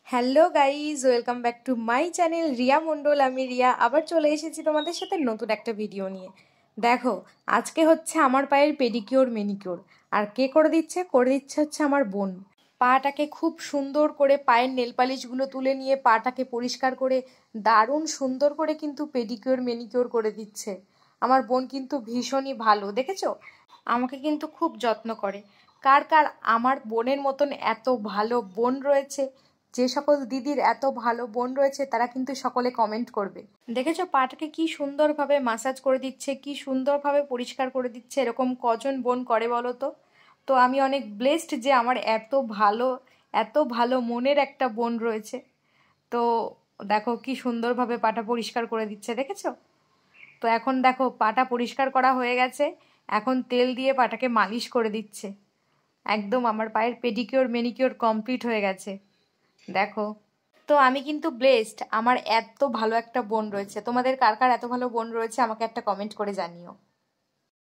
Hello guys, welcome back to my channel Riya Mondal. আমি রিয়া আবার চলে এসেছি তোমাদের সাথে নতুন একটা ভিডিও নিয়ে। দেখো, আজকে হচ্ছে আমার পায়ের পেডিকিওর মেনিকিওর। আর কে করে দিচ্ছে হচ্ছে আমার বোন। পাটাকে খুব সুন্দর করে পায়ের নেল পালিশগুলো তুলে নিয়ে পাটাকে পরিষ্কার করে দারুণ সুন্দর করে কিন্তু পেডিকিওর মেনিকিওর করে দিচ্ছে। আমার বোন কিন্তু ভীষণই ভালো, দেখেছো? আমাকে কিন্তু খুব যত্ন করে। কার কার আমার বোনের মতন এত ভালো বোন রয়েছে? যে সকল দিদির এত ভালো বোন রয়েছে তারা কিন্তু সকলে কমেন্ট করবে। দেখেছো পাটাকে কি সুন্দরভাবে মাসাজ করে দিচ্ছে, কি সুন্দরভাবে পরিষ্কার করে দিচ্ছে। এরকম কজন বোন করে বলো তো? তো আমি অনেক ব্লেসড যে আমার এত ভালো মনের একটা বোন রয়েছে। তো দেখো কি সুন্দরভাবে পাটা পরিষ্কার করে দিচ্ছে, দেখেছো? তো এখন দেখো পাটা পরিষ্কার করা হয়ে গেছে। এখন তেল দিয়ে পাটাকে মালিশ করে দিচ্ছে। একদম আমার পায়ের পেডিকিওর মেনিকিওর কমপ্লিট হয়ে গেছে, দেখো। তো আমি কিন্তু ব্লেসড, আমার এত ভালো একটা বোন রয়েছে। তোমাদের কার কার এত ভালো বোন রয়েছে আমাকে একটা কমেন্ট করে জানিও।